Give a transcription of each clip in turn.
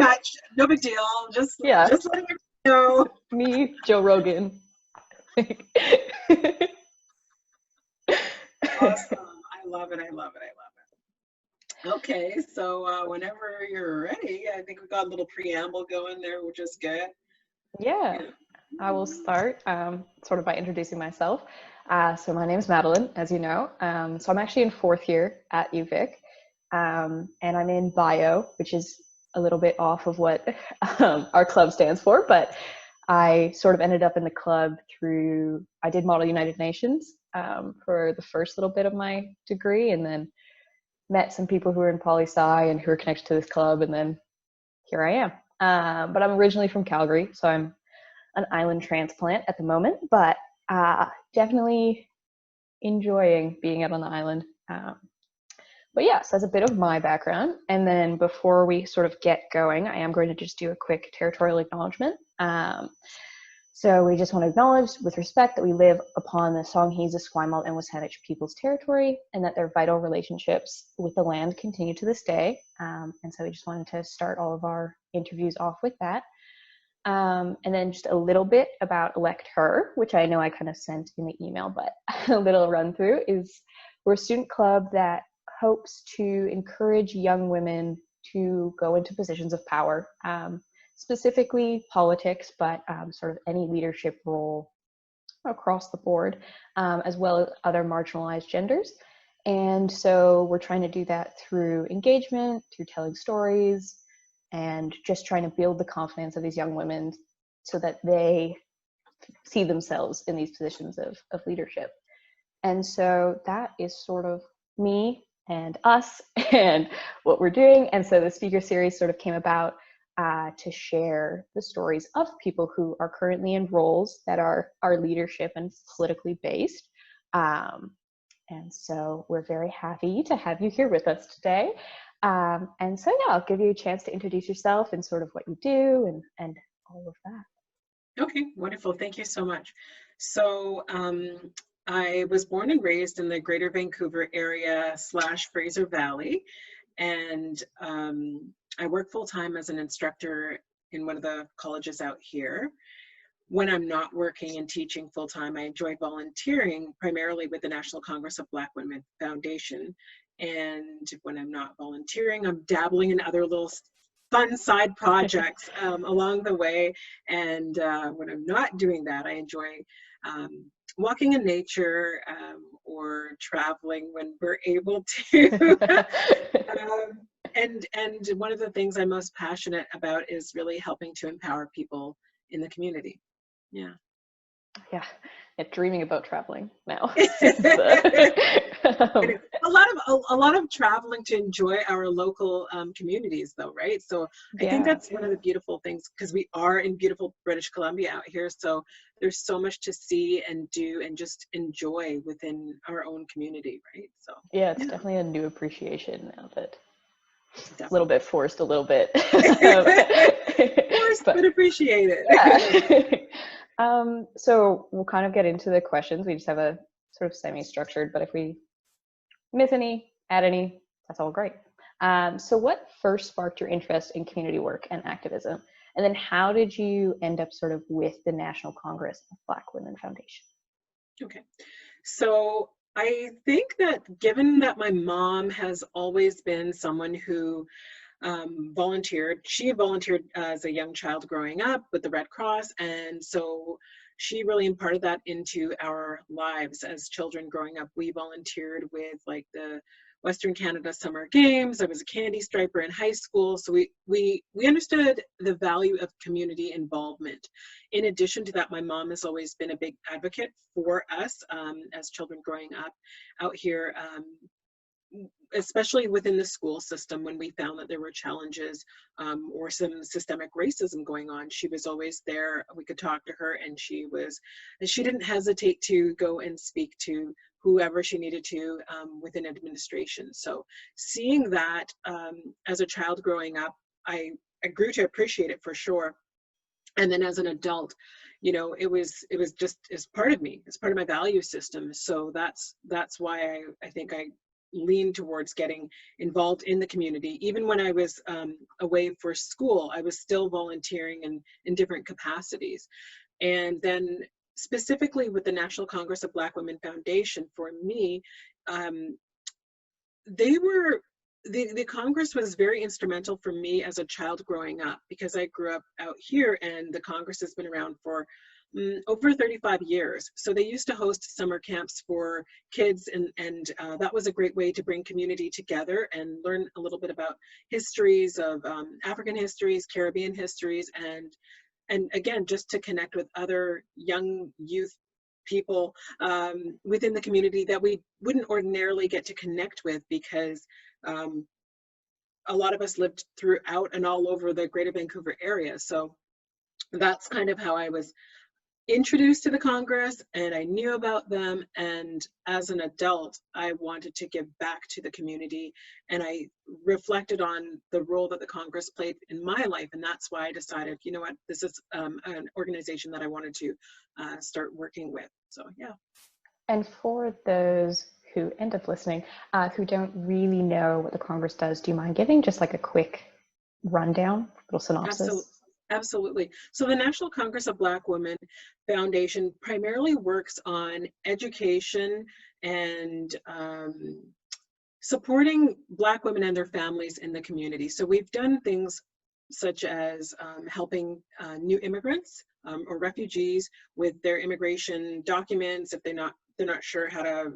much. No big deal. Yeah. Just letting you know. Me, Joe Rogan. Awesome. I love it. I love it. I love it. Okay, so whenever you're ready, I think we got a little preamble going there, which is good. Yeah, Yeah. I will start sort of by introducing myself. So my name is Madeline, as you know. So I'm actually in fourth year at UVic, and I'm in bio, which is a little bit off of what our club stands for, but I sort of ended up in the club through, I did Model United Nations for the first little bit of my degree, and then met some people who were in poli-sci and who were connected to this club, and then here I am. But I'm originally from Calgary, so I'm an island transplant at the moment, but definitely enjoying being out on the island. But yeah, so that's a bit of my background. And then before we sort of get going, I am going to just do a quick territorial acknowledgement. So we just want to acknowledge with respect that we live upon the Songhees, Esquimalt, and Wasanich people's territory, and that their vital relationships with the land continue to this day. And so we just wanted to start all of our interviews off with that. And then just a little bit about Elect Her, which I know I kind of sent in the email, but a little run through is we're a student club that hopes to encourage young women to go into positions of power, specifically politics, but sort of any leadership role across the board, as well as other marginalized genders. And so we're trying to do that through engagement, through telling stories, and just trying to build the confidence of these young women so that they see themselves in these positions of leadership. And so that is sort of me and us and what we're doing. And so the speaker series sort of came about to share the stories of people who are currently in roles that are leadership and politically based. And so we're very happy to have you here with us today. And so yeah, I'll give you a chance to introduce yourself and sort of what you do and all of that. Okay, wonderful. Thank you so much. So I was born and raised in the Greater Vancouver area / Fraser Valley, and I work full-time as an instructor in one of the colleges out here. When I'm not working and teaching full-time, I enjoy volunteering primarily with the National Congress of Black Women Foundation. And when I'm not volunteering, I'm dabbling in other little fun side projects along the way. And when I'm not doing that, I enjoy walking in nature or traveling when we're able to. And one of the things I'm most passionate about is really helping to empower people in the community. Yeah. Yeah, dreaming about traveling now. A lot of traveling to enjoy our local communities, though, right? So I think that's one of the beautiful things, because we are in beautiful British Columbia out here. So there's so much to see and do and just enjoy within our own community, right? So yeah, it's definitely a new appreciation now that definitely. A little bit forced, a little bit forced, but appreciated. Yeah. So we'll kind of get into the questions. We just have a sort of semi-structured, but if we miss any, add any, that's all great. So what first sparked your interest in community work and activism? And then how did you end up sort of with the National Congress of Black Women Foundation? Okay. So I think that given that my mom has always been someone who volunteered, she volunteered as a young child growing up with the Red Cross, and so she really imparted that into our lives as children growing up. We volunteered with like the Western Canada Summer Games. I was a candy striper in high school, so we understood the value of community involvement. In addition to that, my mom has always been a big advocate for us as children growing up out here, especially within the school system. When we found that there were challenges or some systemic racism going on, she was always there. We could talk to her, and she didn't hesitate to go and speak to whoever she needed to within administration. So seeing that as a child growing up, I grew to appreciate it for sure. And then as an adult, you know, it was just as part of me, it's part of my value system. So that's why I think I lean towards getting involved in the community. Even when I was away for school, I was still volunteering in different capacities. And then specifically with the National Congress of Black Women Foundation, for me, they were, the Congress was very instrumental for me as a child growing up, because I grew up out here and the Congress has been around for over 35 years. So they used to host summer camps for kids, and that was a great way to bring community together and learn a little bit about histories of African histories, Caribbean histories, and again, just to connect with other young youth people within the community that we wouldn't ordinarily get to connect with, because a lot of us lived throughout and all over the Greater Vancouver area. So that's kind of how I was introduced to the Congress, and I knew about them. And as an adult, I wanted to give back to the community, and I reflected on the role that the Congress played in my life, and that's why I decided, you know what, this is an organization that I wanted to start working with. So yeah. And for those who end up listening, who don't really know what the Congress does, do you mind giving just like a quick rundown, little synopsis? Absolutely. So the National Congress of Black Women Foundation primarily works on education and supporting Black women and their families in the community. So we've done things such as helping new immigrants or refugees with their immigration documents. If they're not sure how to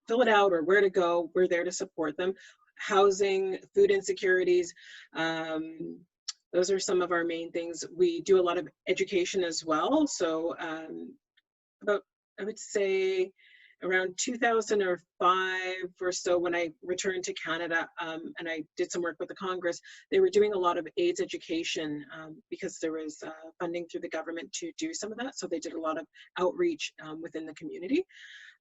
fill it out or where to go, we're there to support them. Housing, food insecurities. Those are some of our main things. We do a lot of education as well. So about, I would say, around 2005 or so, when I returned to Canada and I did some work with the Congress, they were doing a lot of AIDS education because there was funding through the government to do some of that. So they did a lot of outreach within the community.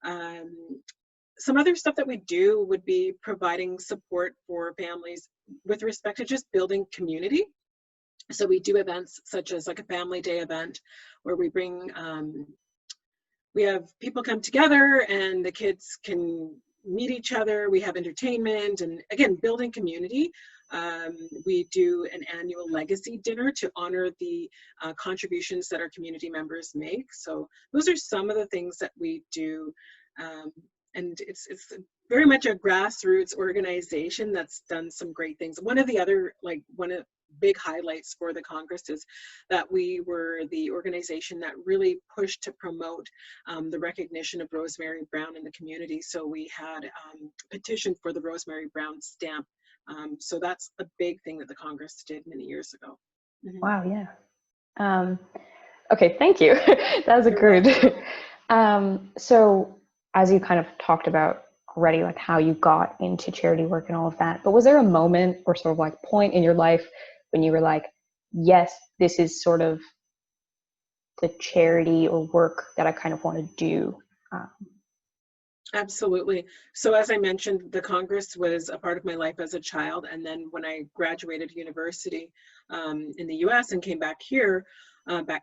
Some other stuff that we do would be providing support for families with respect to just building community. So we do events such as like a family day event where we bring, we have people come together and the kids can meet each other. We have entertainment and again, building community. We do an annual legacy dinner to honor the contributions that our community members make. So those are some of the things that we do. And it's very much a grassroots organization that's done some great things. One of the big highlights for the Congress is that we were the organization that really pushed to promote the recognition of Rosemary Brown in the community. So we had a petition for the Rosemary Brown stamp. So that's a big thing that the Congress did many years ago. Mm-hmm. Wow, yeah. Okay, thank you. That was a good. So as you kind of talked about already, like how you got into charity work and all of that, but was there a moment or sort of like point in your life when you were like, yes, this is sort of the charity or work that I kind of want to do? Absolutely. So as I mentioned, the Congress was a part of my life as a child. And then when I graduated university in the US and came back here,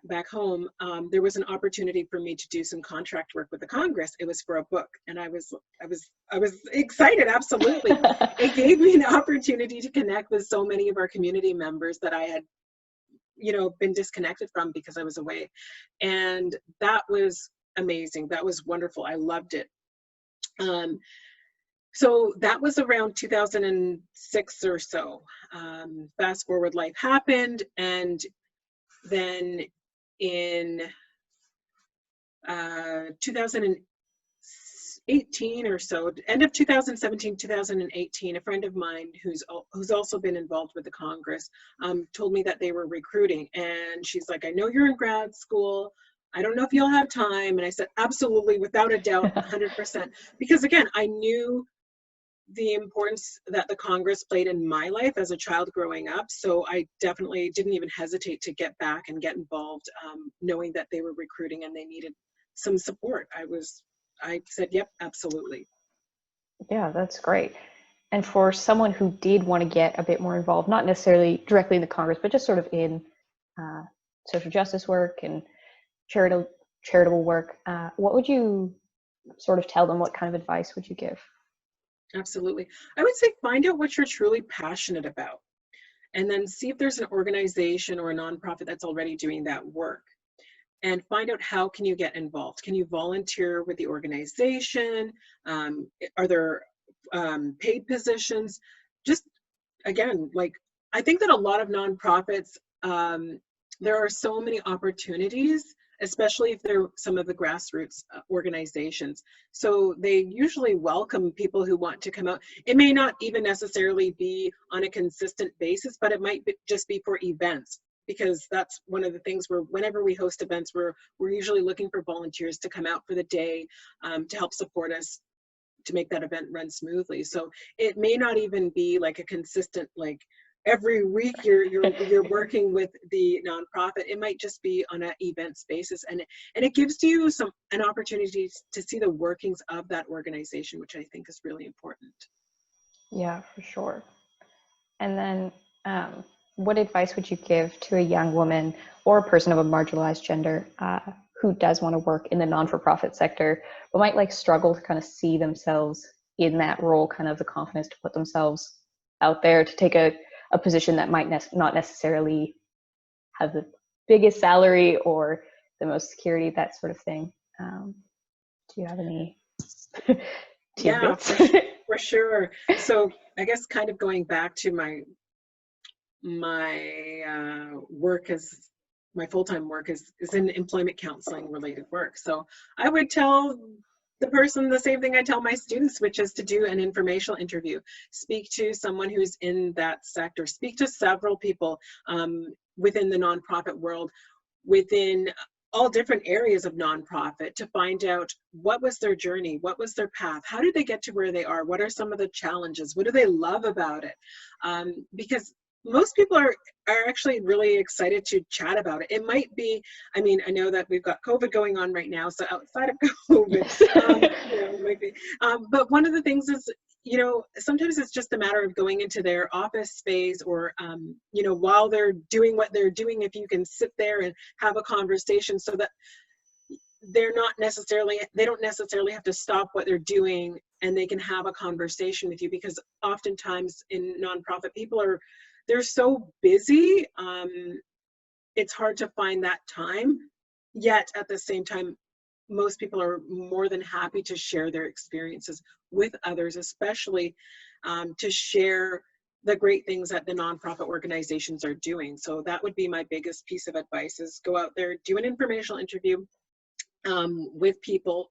back home, there was an opportunity for me to do some contract work with the Congress. It was for a book, and I was excited. Absolutely. It gave me an opportunity to connect with so many of our community members that I had, been disconnected from because I was away. And that was amazing. That was wonderful. I loved it. So that was around 2006 or so. Fast forward, life happened, and then in 2018 or so, end of 2017, 2018, a friend of mine who's also been involved with the Congress told me that they were recruiting, and she's like, I know you're in grad school. I don't know if you'll have time. And I said, absolutely, without a doubt, 100%. Because again, I knew the importance that the Congress played in my life as a child growing up. So I definitely didn't even hesitate to get back and get involved, knowing that they were recruiting and they needed some support. I said, yep, absolutely. Yeah, that's great. And for someone who did want to get a bit more involved, not necessarily directly in the Congress, but just sort of in social justice work and charitable work, what would you sort of tell them? What kind of advice would you give? Absolutely. I would say find out what you're truly passionate about, and then see if there's an organization or a nonprofit that's already doing that work, and find out how can you get involved. Can you volunteer with the organization? Are there paid positions? Just again, like, I think that a lot of nonprofits, there are so many opportunities, especially if they're some of the grassroots organizations. So they usually welcome people who want to come out. It may not even necessarily be on a consistent basis, but it might just be for events, because that's one of the things where whenever we host events, we're usually looking for volunteers to come out for the day, to help support us to make that event run smoothly. So it may not even be like a consistent, like every week you're working with the nonprofit. It might just be on an events basis, and it gives you an opportunity to see the workings of that organization, which I think is really important. Yeah, for sure. And then what advice would you give to a young woman or a person of a marginalized gender who does want to work in the non-for-profit sector, but might like struggle to kind of see themselves in that role, kind of the confidence to put themselves out there to take a position that might not necessarily have the biggest salary or the most security, that sort of thing? Do you have any tidbits? Yeah, for sure. So I guess kind of going back to my work as my full-time work is in employment counseling related work. So I would tell the person the same thing I tell my students, which is to do an informational interview. Speak to someone who's in that sector. Speak to several people within the nonprofit world, within all different areas of nonprofit, to find out what was their journey, what was their path, how did they get to where they are, what are some of the challenges, what do they love about it, because most people are actually really excited to chat about it. It might be, I mean, I know that we've got COVID going on right now, so outside of COVID, it might be. But one of the things is, sometimes it's just a matter of going into their office space, or, while they're doing what they're doing, if you can sit there and have a conversation, so that they don't necessarily have to stop what they're doing, and they can have a conversation with you, because oftentimes in nonprofit, they're so busy, it's hard to find that time. Yet at the same time, most people are more than happy to share their experiences with others, especially to share the great things that the nonprofit organizations are doing. So that would be my biggest piece of advice, is go out there, do an informational interview with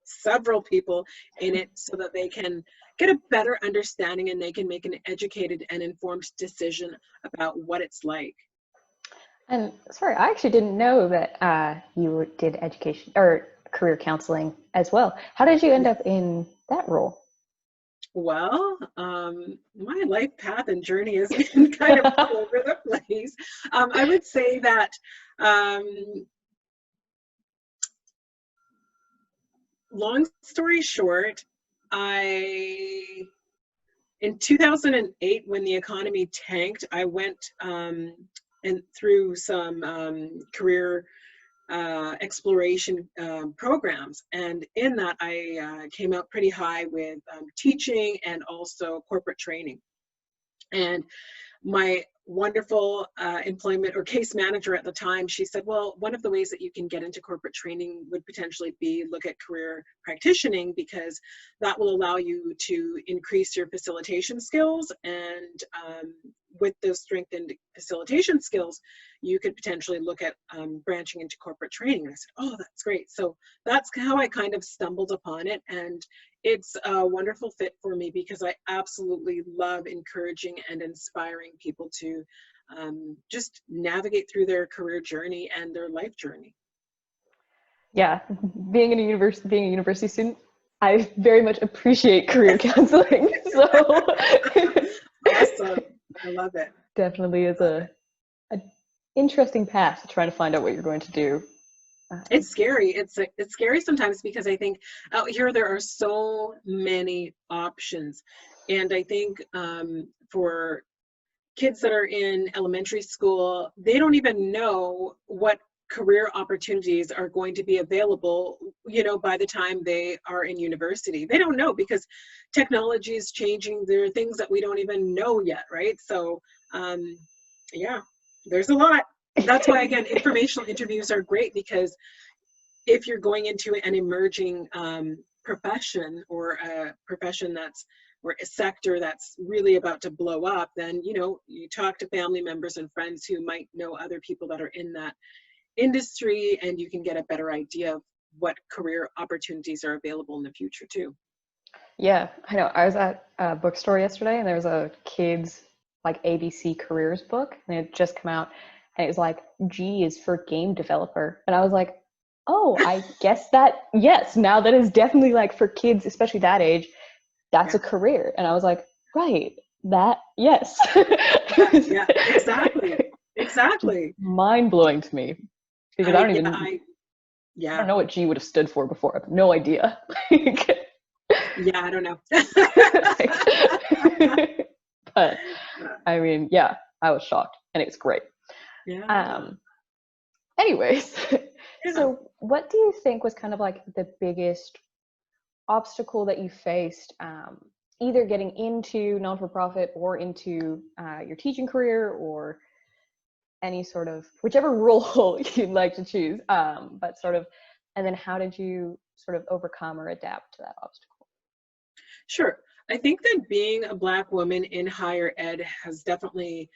several people in it, so that they can get a better understanding and they can make an educated and informed decision about what it's like. And sorry, I actually didn't know that you did education or career counseling as well. How did you end up in that role? Well, my life path and journey has been kind of all over the place. I would say that long story short, in 2008, when the economy tanked, I went and through some career exploration programs, and in that I came out pretty high with teaching and also corporate training. And my wonderful employment or case manager at the time, she said, well, one of the ways that you can get into corporate training would potentially be look at career practitioning, because that will allow you to increase your facilitation skills, and with those strengthened facilitation skills, you could potentially look at branching into corporate training. And I said, oh, that's great. So that's how I kind of stumbled upon it. And it's a wonderful fit for me, because I absolutely love encouraging and inspiring people to just navigate through their career journey and their life journey. Yeah, being a university student, I very much appreciate career counseling. So awesome. I love it. Definitely is an interesting path to trying to find out what you're going to do. It's scary. It's scary sometimes, because I think out here there are so many options, and I think for kids that are in elementary school, they don't even know what career opportunities are going to be available, you know, by the time they are in university. They don't know because technology is changing. There are things that we don't even know yet, right? So yeah, there's a lot. That's why, again, informational interviews are great, because if you're going into an emerging profession, or a profession that's, or a sector that's really about to blow up, then, you know, you talk to family members and friends who might know other people that are in that industry, and you can get a better idea of what career opportunities are available in the future too. Yeah, I know. I was at a bookstore yesterday, and there was a kids like ABC careers book, and it had just come out, and it was like G is for game developer, and I was like, oh, I guess that, yes, now that is definitely like for kids, especially that age, that's Yeah. a career. And I was like, right, that, yes. Yeah, exactly. Mind blowing to me, because I don't even, I yeah, don't know what G would have stood for before. I have no idea. yeah, I don't know. But I mean, yeah, I was shocked, and it was great. Yeah. Anyways, Yeah. so what do you think was kind of like the biggest obstacle that you faced, either getting into non-for-profit or into your teaching career, or any sort of, whichever role you'd like to choose, but sort of, and then how did you sort of overcome or adapt to that obstacle? Sure. I think that being a Black woman in higher ed has definitely,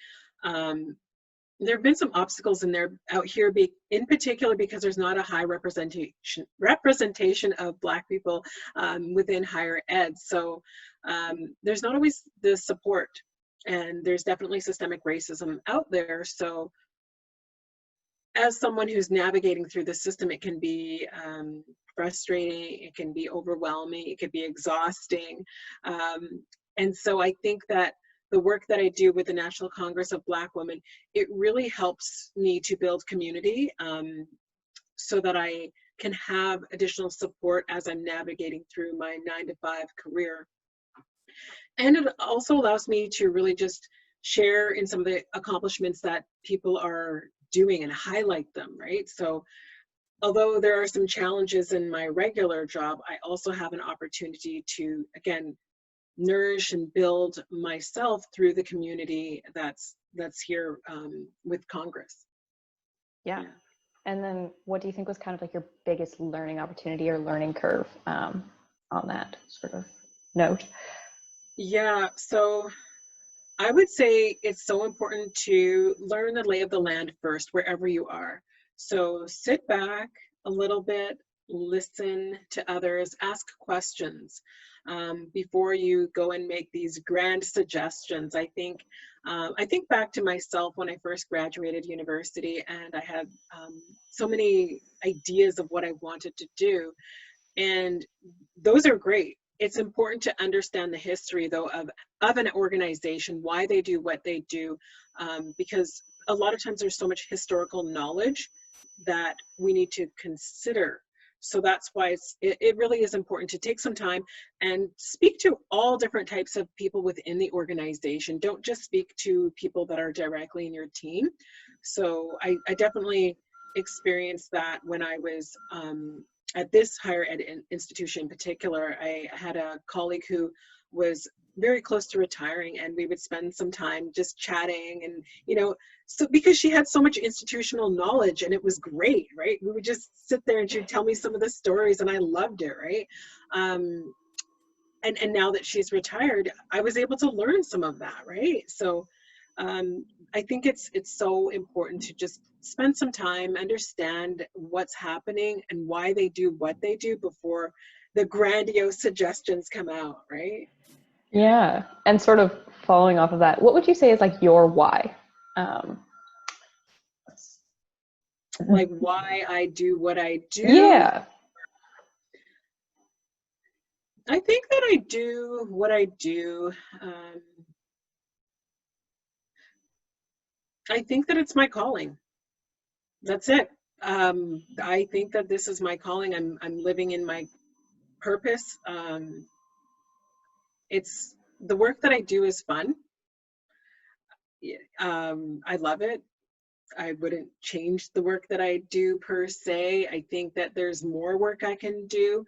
there have been some obstacles in there out here, in particular because there's not a high representation of Black people within higher ed. So there's not always the support, and there's definitely systemic racism out there. So as someone who's navigating through the system, it can be frustrating, it can be overwhelming, it could be exhausting. And so I think that the work that I do with the National Congress of Black Women, it really helps me to build community, so that I can have additional support as I'm navigating through my 9-to-5 career. And it also allows me to really just share in some of the accomplishments that people are doing and highlight them, right? So although there are some challenges in my regular job, I also have an opportunity to, again, nourish and build myself through the community that's here with Congress. Yeah. And then what do you think was kind of like your biggest learning opportunity or learning curve on that sort of note? Yeah, so I would say it's so important to learn the lay of the land first, wherever you are. So sit back a little bit, listen to others, ask questions before you go and make these grand suggestions. I think back to myself when I first graduated university, and I had so many ideas of what I wanted to do, and those are great. It's important to understand the history, though, of an organization, why they do what they do, because a lot of times there's so much historical knowledge that we need to consider. So that's why it really is important to take some time and speak to all different types of people within the organization. Don't just speak to people that are directly in your team. So I definitely experienced that when I was at this higher ed institution in particular. I had a colleague who was very close to retiring, and we would spend some time just chatting, and so because she had so much institutional knowledge, and it was great, right? We would just sit there and she'd tell me some of the stories, and I loved it, right? And now that she's retired, I was able to learn some of that, right? So I think it's so important to just spend some time, understand what's happening and why they do what they do before the grandiose suggestions come out, right? Yeah. And sort of following off of that, what would you say is like your why? Like why I do what I do? Yeah. I think that I do what I do. I think that it's my calling. That's it. I think that this is my calling. I'm living in my purpose. It's the work that I do is fun. I love it. I wouldn't change the work that I do per se. I think that there's more work I can do.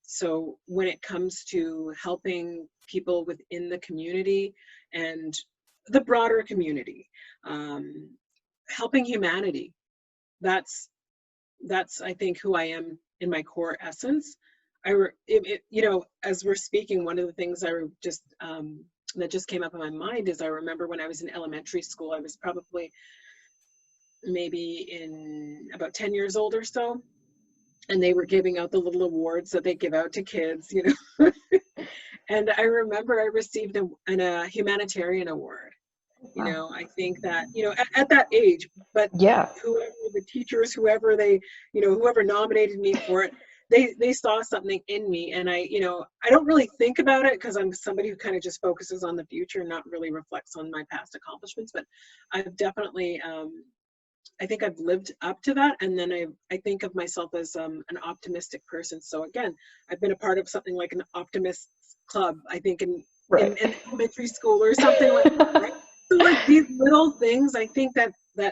So when it comes to helping people within the community and the broader community, helping humanity, that's I think who I am in my core essence. You know, as we're speaking, one of the things that just came up in my mind is I remember when I was in elementary school, I was probably maybe in about 10 years old or so, and they were giving out the little awards that they give out to kids, you know. And I remember I received a humanitarian award. You Wow. know, I think that, you know, at that age, but Yeah. whoever the teachers, whoever whoever nominated me for it, they saw something in me. And I, you know, I don't really think about it because I'm somebody who kind of just focuses on the future and not really reflects on my past accomplishments. But I've definitely, I think I've lived up to that. And then I think of myself as an optimistic person. So again, I've been a part of something like an optimist club, I think Right. in elementary school or something like that, right? So like these little things, I think that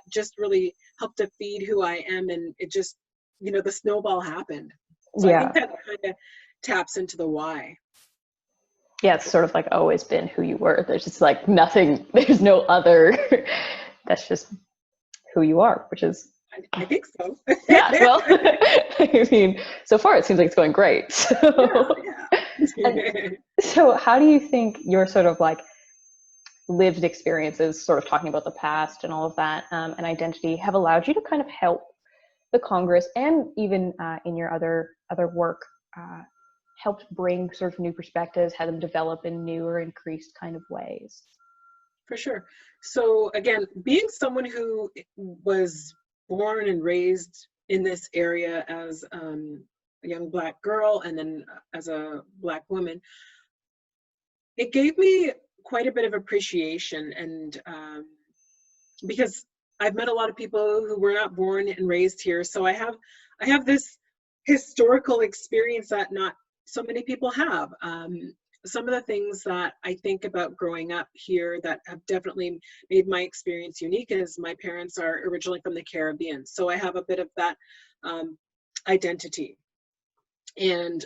just really helped to feed who I am, and it just, you know, the snowball happened. So I think Yeah. that kind of taps into the why. Yeah, it's sort of like always been who you were. There's just like nothing, there's no other. That's just who you are, which is, I think so. yeah, well, I mean, so far it seems like it's going great. So, and Yeah. so how do you think your sort of like lived experiences, sort of talking about the past and all of that, and identity, have allowed you to kind of help the Congress and even in your other work, uh, helped bring sort of new perspectives, had them develop in new or increased kind of ways? For sure. So again, being someone who was born and raised in this area as a young Black girl and then as a Black woman, it gave me quite a bit of appreciation. And because I've met a lot of people who were not born and raised here, so I have this historical experience that not so many people have. Some of the things that I think about growing up here that have definitely made my experience unique is my parents are originally from the Caribbean, so I have a bit of that identity. And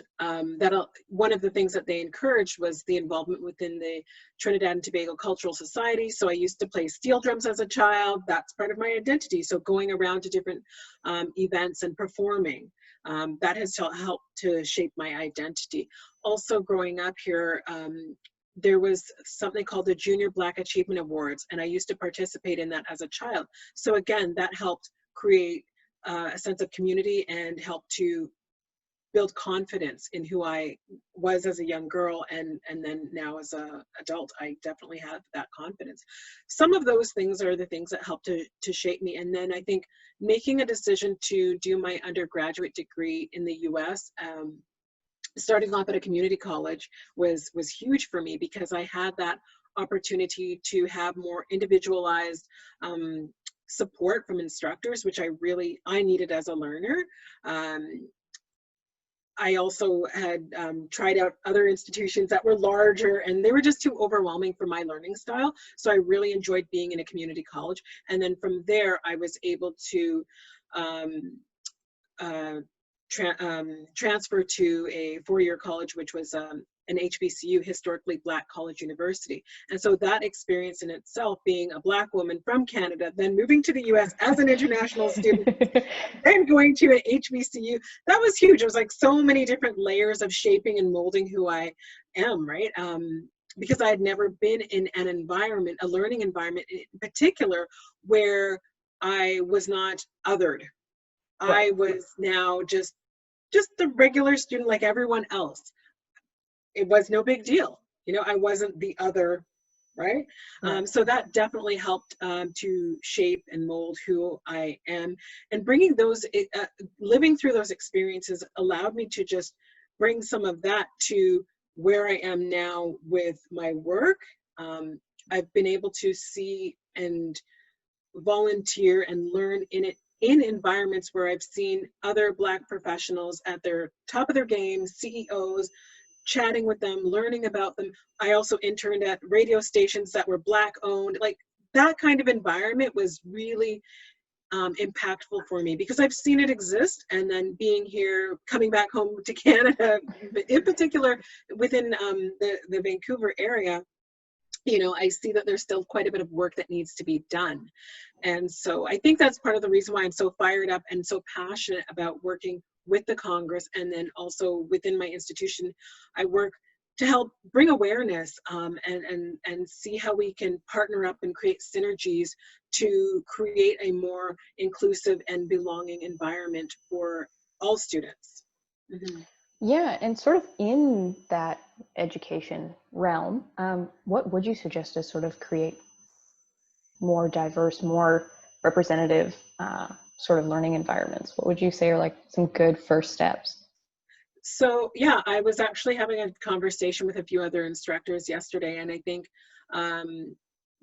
one of the things that they encouraged was the involvement within the Trinidad and Tobago Cultural Society. So I used to play steel drums as a child. That's part of my identity. So going around to different events and performing, that has helped to shape my identity. Also growing up here, there was something called the Junior Black Achievement Awards, and I used to participate in that as a child. So again, that helped create a sense of community and help to build confidence in who I was as a young girl, and then now as an adult, I definitely have that confidence. Some of those things are the things that help to shape me. And then I think making a decision to do my undergraduate degree in the US, starting off at a community college was huge for me because I had that opportunity to have more individualized support from instructors, which I needed as a learner. I also had tried out other institutions that were larger, and they were just too overwhelming for my learning style. So I really enjoyed being in a community college. And then from there, I was able to um, uh, transfer to a four-year college, which was an HBCU, historically Black college university. And so that experience in itself, being a Black woman from Canada, then moving to the US as an international student, then going to an HBCU, that was huge. It was like so many different layers of shaping and molding who I am, right? Because I had never been in an environment, a learning environment in particular, where I was not othered. Right. I was now just a regular student like everyone else. It was no big deal. You know, I wasn't the other, right? Right. So that definitely helped to shape and mold who I am. And bringing living through those experiences allowed me to just bring some of that to where I am now with my work. I've been able to see and volunteer and learn in environments where I've seen other Black professionals at their top of their game, CEOs, chatting with them, learning about them. I also interned at radio stations that were Black owned. Like that kind of environment was really impactful for me, because I've seen it exist, and then being here, coming back home to Canada, in particular within the Vancouver area, you know, I see that there's still quite a bit of work that needs to be done. And so I think that's part of the reason why I'm so fired up and so passionate about working with the Congress, and then also within my institution, I work to help bring awareness, and see how we can partner up and create synergies to create a more inclusive and belonging environment for all students. Mm-hmm. Yeah, and sort of in that education realm, what would you suggest to sort of create more diverse, more representative sort of learning environments? What would you say are like some good first steps? So yeah, I was actually having a conversation with a few other instructors yesterday, and I think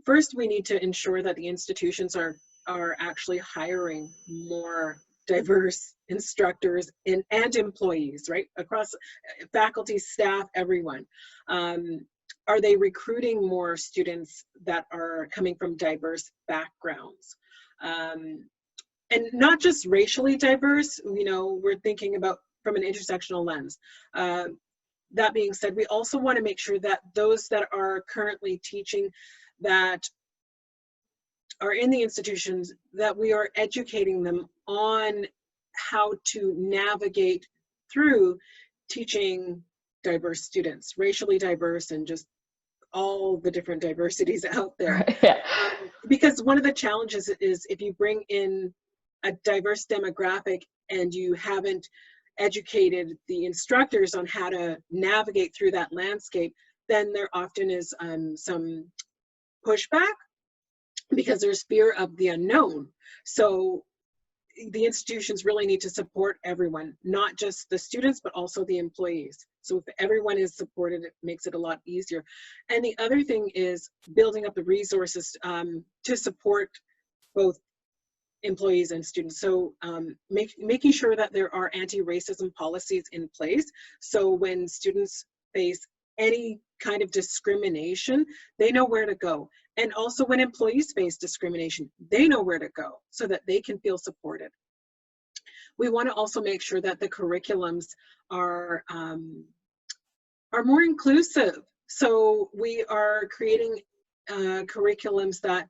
first we need to ensure that the institutions are actually hiring more diverse instructors and employees, right, across faculty, staff, everyone. Are they recruiting more students that are coming from diverse backgrounds? And not just racially diverse, you know, we're thinking about from an intersectional lens. That being said, we also want to make sure that those that are currently teaching, that are in the institutions, that we are educating them on how to navigate through teaching diverse students, racially diverse, and just all the different diversities out there. Yeah. Because one of the challenges is if you bring in a diverse demographic and you haven't educated the instructors on how to navigate through that landscape, then there often is some pushback, because there's fear of the unknown. So the institutions really need to support everyone, not just the students, but also the employees. So if everyone is supported, it makes it a lot easier. And the other thing is building up the resources to support both employees and students. So making sure that there are anti-racism policies in place. So when students face any kind of discrimination, they know where to go. And also when employees face discrimination, they know where to go so that they can feel supported. We want to also make sure that the curriculums are more inclusive. So we are creating curriculums that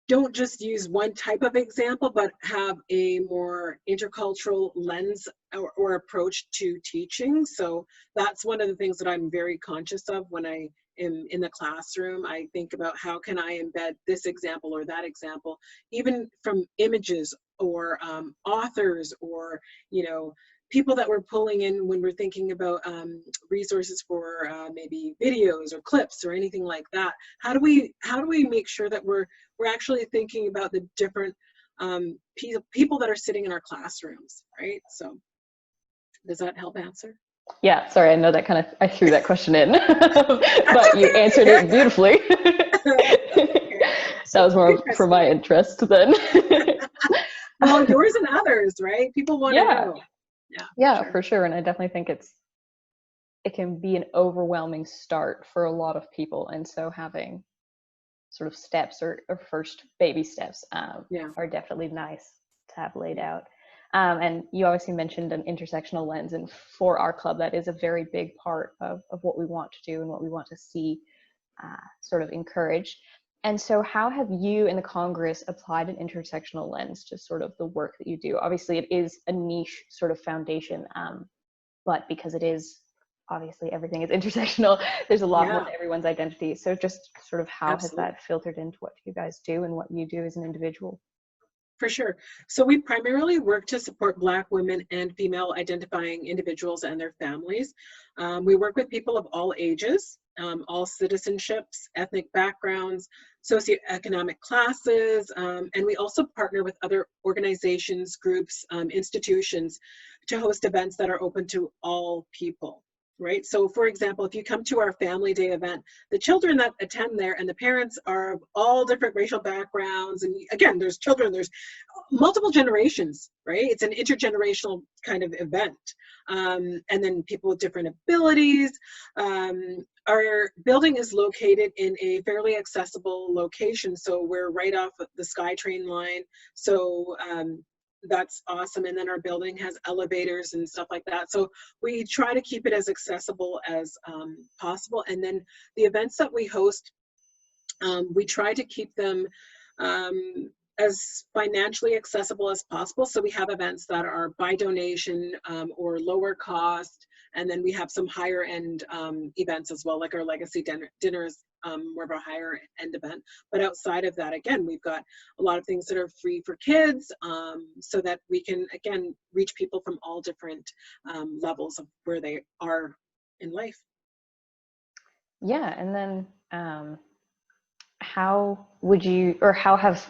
don't just use one type of example, but have a more intercultural lens or approach to teaching. So that's one of the things that I'm very conscious of when I am in the classroom. I think about how can I embed this example or that example, even from images or authors, or, you know, people that we're pulling in when we're thinking about resources for maybe videos or clips or anything like that. How do we make sure that we're actually thinking about the different people that are sitting in our classrooms, right? So does that help answer? Yeah, sorry, I know that kind of, I threw that question in, but you answered it beautifully. That was more for my interest than. Well, yours and others, right? People want to know. Yeah, for sure. And I definitely think it can be an overwhelming start for a lot of people. And so having sort of steps or first baby steps are definitely nice to have laid out. And you obviously mentioned an intersectional lens, and for our club, that is a very big part of what we want to do and what we want to see sort of encouraged. And so how have you in the Congress applied an intersectional lens to sort of the work that you do? Obviously, it is a niche sort of foundation, but because it is, obviously, everything is intersectional, there's a lot more to everyone's identity. So just sort of how has that filtered into what you guys do and what you do as an individual? For sure. So we primarily work to support Black women and female identifying individuals and their families. We work with people of all ages, all citizenships, ethnic backgrounds, socioeconomic classes, and we also partner with other organizations, groups, institutions to host events that are open to all people. Right. So, for example, if you come to our Family Day event, the children that attend there and the parents are of all different racial backgrounds. And again, there's children, there's multiple generations, right? It's an intergenerational kind of event. And then people with different abilities. Our building is located in a fairly accessible location. So we're right off of the SkyTrain line. So that's awesome. And then our building has elevators and stuff like that. So we try to keep it as accessible as possible. And then the events that we host, we try to keep them as financially accessible as possible. So we have events that are by donation or lower cost. And then we have some higher end events as well, like our legacy dinners, more of a higher end event. But outside of that, again, we've got a lot of things that are free for kids, so that we can, again, reach people from all different levels of where they are in life. Yeah, and then how would you, or how have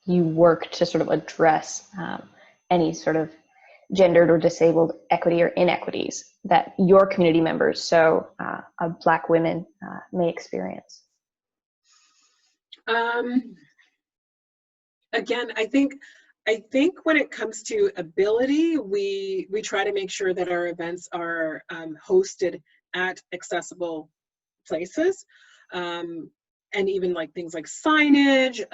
you worked to sort of address any sort of gendered or disabled equity or inequities that your community members, so Black women, may experience? Again, I think when it comes to ability, we try to make sure that our events are hosted at accessible places. And even like things like signage,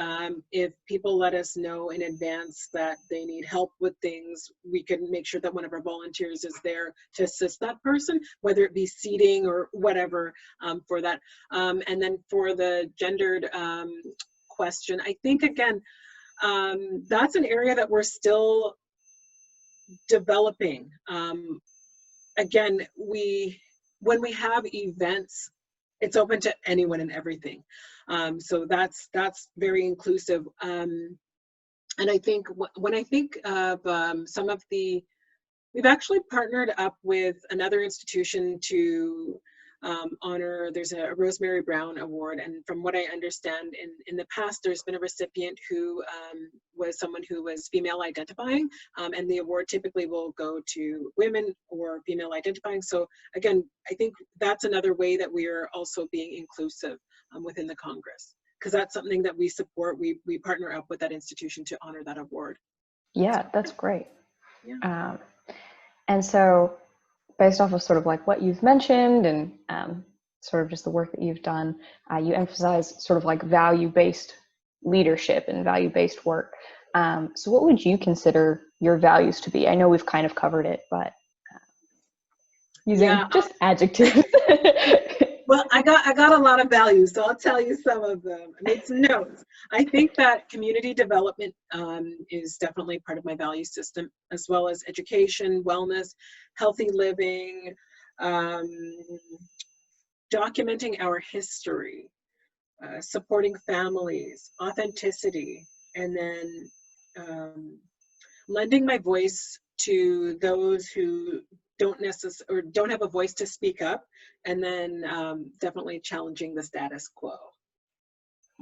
if people let us know in advance that they need help with things, we can make sure that one of our volunteers is there to assist that person, whether it be seating or whatever for that. And then for the gendered question, I think, again, that's an area that we're still developing. Again, when we have events, it's open to anyone and everything. So that's very inclusive. And I think when I think of some of we've actually partnered up with another institution to honor, there's a Rosemary Brown Award. And from what I understand, in the past, there's been a recipient who was someone who was female identifying, and the award typically will go to women or female identifying. So again, I think that's another way that we are also being inclusive within the Congress, because that's something that we support. We partner up with that institution to honor that award. Yeah, that's great. Yeah. And so based off of sort of like what you've mentioned and sort of just the work that you've done, you emphasize sort of like value-based leadership and value-based work. So what would you consider your values to be? I know we've kind of covered it, but using just adjectives. Well, I got a lot of values, so I'll tell you some of them. I made some notes. I think that community development is definitely part of my value system, as well as education, wellness, healthy living, documenting our history, supporting families, authenticity, and then lending my voice to those who don't have a voice to speak up, and then definitely challenging the status quo.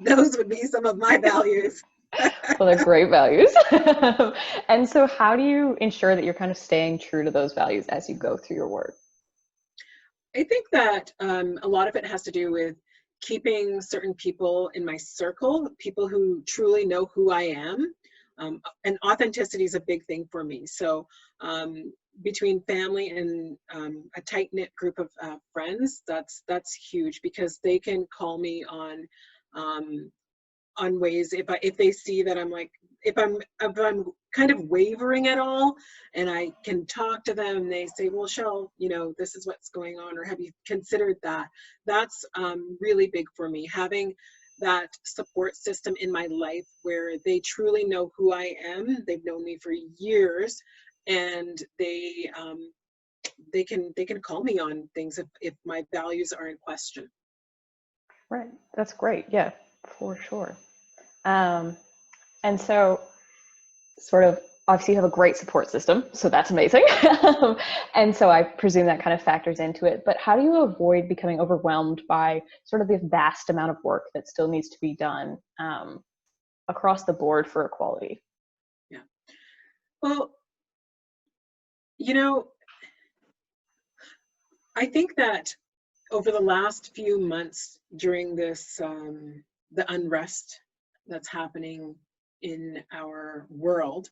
Those would be some of my values. Well, they're great values. And so how do you ensure that you're kind of staying true to those values as you go through your work? I think that a lot of it has to do with keeping certain people in my circle, people who truly know who I am. And authenticity is a big thing for me. So between family and a tight-knit group of friends, that's huge, because they can call me on ways if they see that I'm like, if I'm kind of wavering at all, and I can talk to them and they say, well, Shell, this is what's going on, or have you considered that? That's really big for me, having that support system in my life where they truly know who I am. They've known me for years, and they can call me on things if my values are in question. Right, that's great. Yeah, for sure. And so sort of, obviously you have a great support system, so that's amazing. And so I presume that kind of factors into it, but how do you avoid becoming overwhelmed by sort of the vast amount of work that still needs to be done across the board for equality? Yeah. Well, I think that over the last few months during this, the unrest that's happening in our world,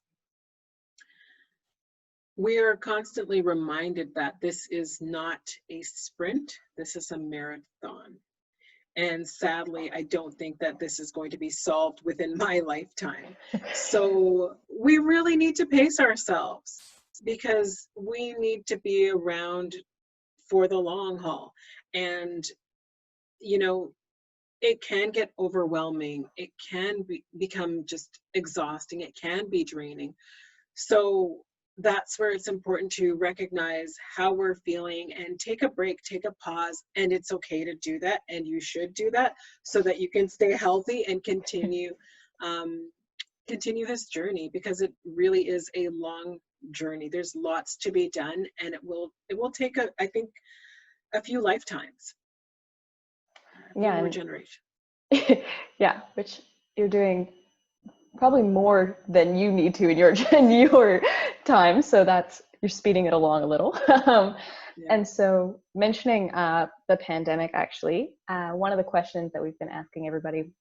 we are constantly reminded that this is not a sprint, this is a marathon. And sadly, I don't think that this is going to be solved within my lifetime. So we really need to pace ourselves, because we need to be around for the long haul. And, you know, it can get overwhelming. It can become just exhausting. It can be draining. So that's where it's important to recognize how we're feeling and take a break, take a pause, and it's okay to do that, and you should do that so that you can stay healthy and continue this journey, because it really is a long journey. There's lots to be done, and it will take I think a few lifetimes, a few more generations. Yeah, which you're doing probably more than you need to in your time, so you're speeding it along a little. And so mentioning the pandemic, actually, one of the questions that we've been asking everybody,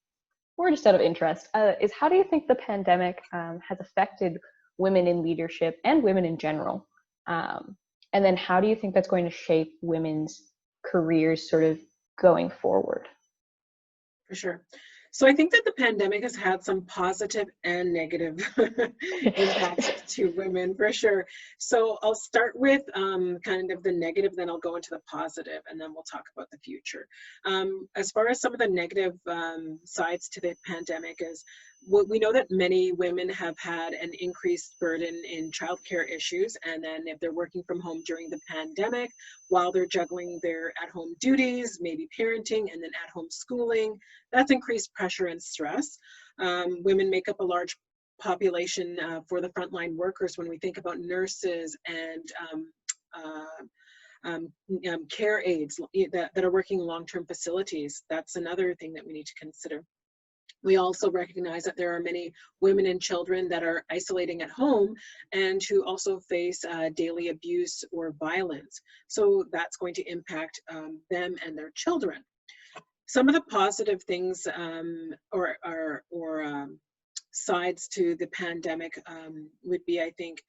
more just out of interest, is how do you think the pandemic has affected women in leadership and women in general? And then how do you think that's going to shape women's careers sort of going forward? For sure. So I think that the pandemic has had some positive and negative impacts to women, for sure. So I'll start with kind of the negative, then I'll go into the positive, and then we'll talk about the future. As far as some of the negative sides to the pandemic is, we know that many women have had an increased burden in childcare issues, and then if they're working from home during the pandemic, while they're juggling their at-home duties, maybe parenting, and then at-home schooling, that's increased pressure and stress. Women make up a large population for the frontline workers when we think about nurses and care aides that are working in long-term facilities. That's another thing that we need to consider. We also recognize that there are many women and children that are isolating at home and who also face daily abuse or violence. So that's going to impact them and their children. Some of the positive things or sides to the pandemic would be, I think,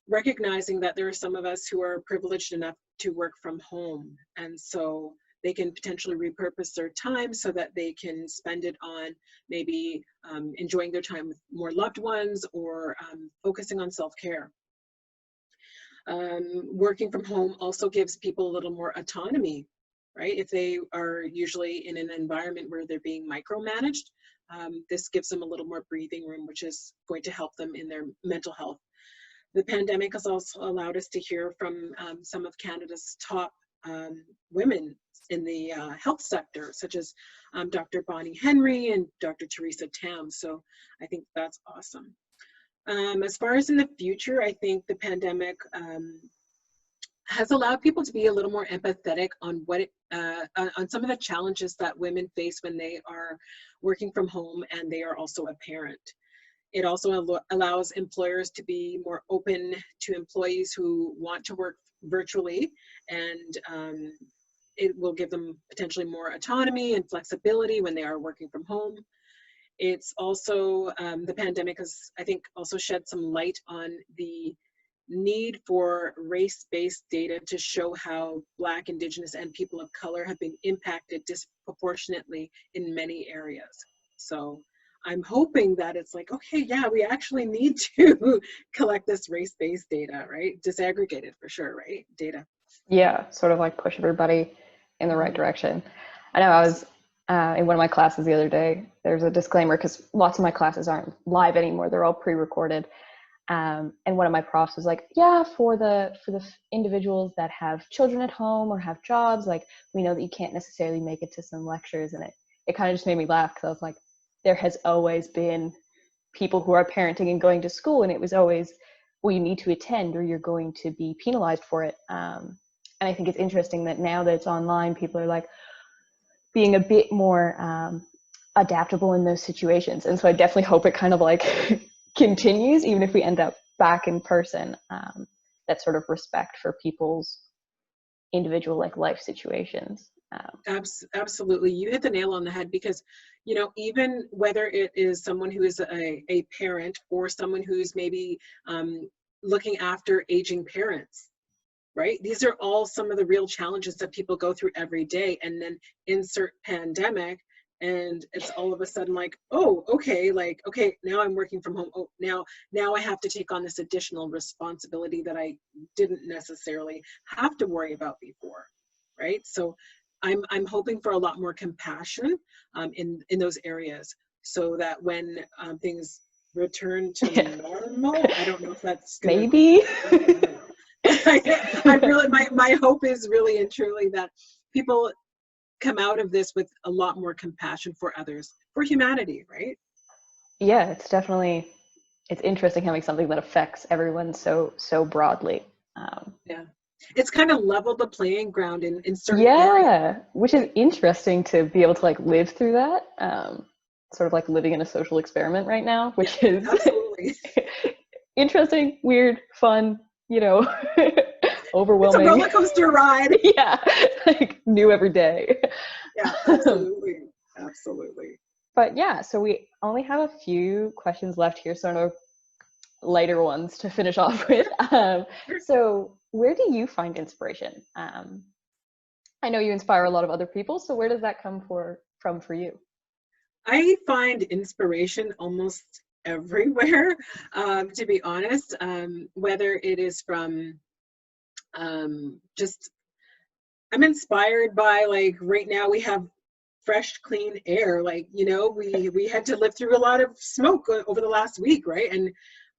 recognizing that there are some of us who are privileged enough to work from home, and so they can potentially repurpose their time so that they can spend it on maybe enjoying their time with more loved ones, or focusing on self-care. Working from home also gives people a little more autonomy, right? If they are usually in an environment where they're being micromanaged, this gives them a little more breathing room, which is going to help them in their mental health. The pandemic has also allowed us to hear from some of Canada's top women in the health sector, such as Dr. Bonnie Henry and Dr. Teresa Tam. So I think that's awesome. As far as in the future, I think the pandemic has allowed people to be a little more empathetic on on some of the challenges that women face when they are working from home and they are also a parent. It also allows employers to be more open to employees who want to work virtually, and it will give them potentially more autonomy and flexibility when they are working from home. It's also, the pandemic has, I think, also shed some light on the need for race-based data to show how Black, Indigenous, and people of color have been impacted disproportionately in many areas. So I'm hoping that it's like, okay, yeah, we actually need to collect this race-based data, right? Disaggregate it for sure, right? Data. Yeah, sort of like push everybody in the right direction. I know I was in one of my classes the other day, there's a disclaimer because lots of my classes aren't live anymore. They're all pre-recorded. And one of my profs was like, yeah, for the individuals that have children at home or have jobs, like, we know that you can't necessarily make it to some lectures. And it kind of just made me laugh, because I was like, there has always been people who are parenting and going to school, and it was always, well, you need to attend or you're going to be penalized for it. And I think it's interesting that now that it's online, people are like being a bit more adaptable in those situations. And so I definitely hope it kind of like continues, even if we end up back in person, that sort of respect for people's individual like life situations. Absolutely, you hit the nail on the head, because you know, even whether it is someone who is a parent or someone who's maybe looking after aging parents, right? These are all some of the real challenges that people go through every day. And then insert pandemic, and it's all of a sudden like, oh, okay, like, okay, now I'm working from home. Oh, now I have to take on this additional responsibility that I didn't necessarily have to worry about before, right? So I'm hoping for a lot more compassion in those areas, so that when things return to normal, I don't know if that's gonna Maybe. I really, my hope is really and truly that people come out of this with a lot more compassion for others, for humanity, right? Yeah, it's interesting having something that affects everyone so broadly. Yeah. It's kind of leveled the playing ground in certain areas. Yeah, which is interesting to be able to like live through that. Sort of like living in a social experiment right now, Yeah, which is absolutely. interesting, weird, fun, It's a overwhelming. roller coaster ride. Yeah, like new every day. Yeah, absolutely. Absolutely. But yeah, so we only have a few questions left here, so I know lighter ones to finish off with. So where do you find inspiration? I know you inspire a lot of other people, so where does that come from for you? I find inspiration almost everywhere, to be honest, whether it is from just, I'm inspired by, like, right now we have fresh, clean air. Like, you know, we had to live through a lot of smoke over the last week, right? And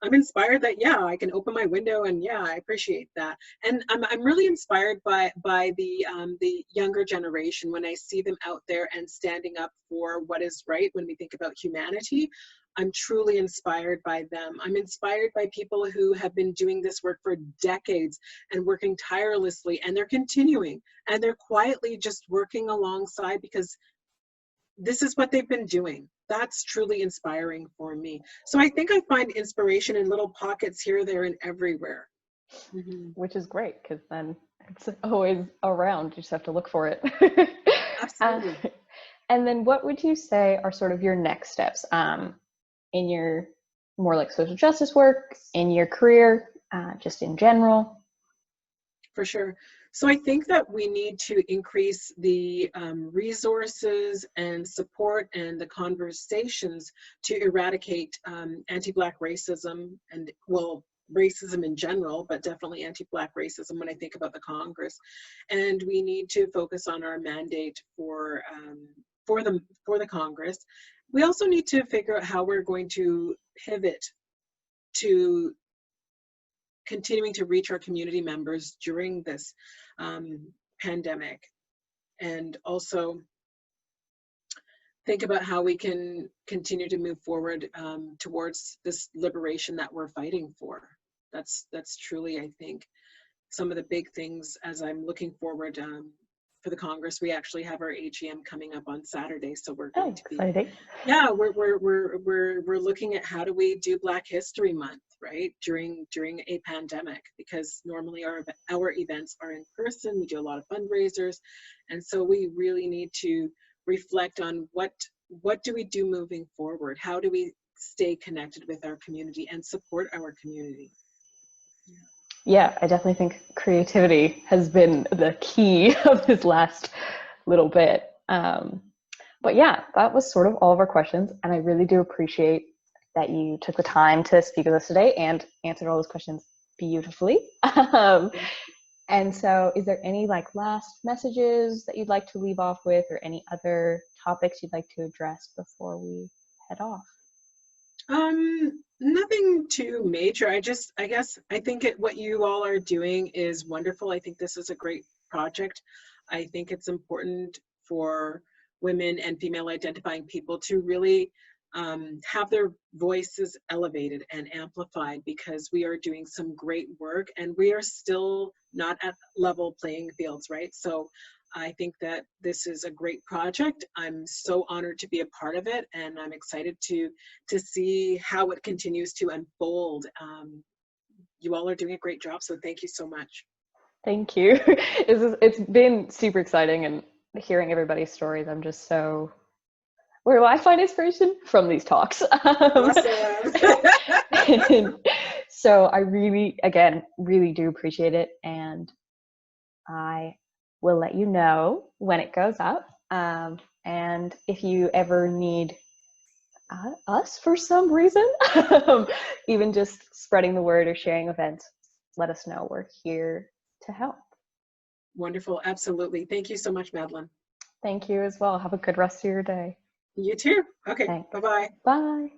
I'm inspired that, yeah, I can open my window, and yeah, I appreciate that. And I'm really inspired by the younger generation when I see them out there and standing up for what is right. When we think about humanity, I'm truly inspired by them. I'm inspired by people who have been doing this work for decades and working tirelessly, and they're continuing, and they're quietly just working alongside because this is what they've been doing. That's truly inspiring for me. So I think I find inspiration in little pockets here, there, and everywhere. Mm-hmm. Which is great, because then it's always around. You just have to look for it. uh, Absolutely. and then what would you say are sort of your next steps in your more like social justice work, in your career, just in general? For sure. So I think that we need to increase the resources and support and the conversations to eradicate anti-Black racism and, well, racism in general, but definitely anti-Black racism when I think about the Congress. And we need to focus on our mandate for the Congress. We also need to figure out how we're going to pivot to continuing to reach our community members during this pandemic, and also think about how we can continue to move forward towards this liberation that we're fighting for. That's truly, I think, some of the big things as I'm looking forward for the Congress. We actually have our AGM coming up on Saturday, so we're going to be, Exciting. yeah, we're looking at how do we do Black History Month, right, during a pandemic, because normally our events are in person. We do a lot of fundraisers, and so we really need to reflect on what do we do moving forward? How do we stay connected with our community and support our community? Yeah, I definitely think creativity has been the key of this last little bit. But yeah, that was sort of all of our questions. And I really do appreciate that you took the time to speak with us today and answered all those questions beautifully. And so is there any like last messages that you'd like to leave off with, or any other topics you'd like to address before we head off? Nothing too major. I guess I think what you all are doing is wonderful. I think this is a great project. I think it's important for women and female identifying people to really have their voices elevated and amplified, because we are doing some great work and we are still not at level playing fields, right? So I think that this is a great project. I'm so honored to be a part of it, and I'm excited to see how it continues to unfold. You all are doing a great job, so thank you so much. Thank you. It's been super exciting, and hearing everybody's stories, I'm just so Where do I find inspiration? From these talks. Awesome. And so I really, again, really do appreciate it. And I will let you know when it goes up. And if you ever need us for some reason, even just spreading the word or sharing events, let us know. We're here to help. Wonderful. Absolutely. Thank you so much, Madeline. Thank you as well. Have a good rest of your day. You too. Okay. Thanks. Bye-bye. Bye.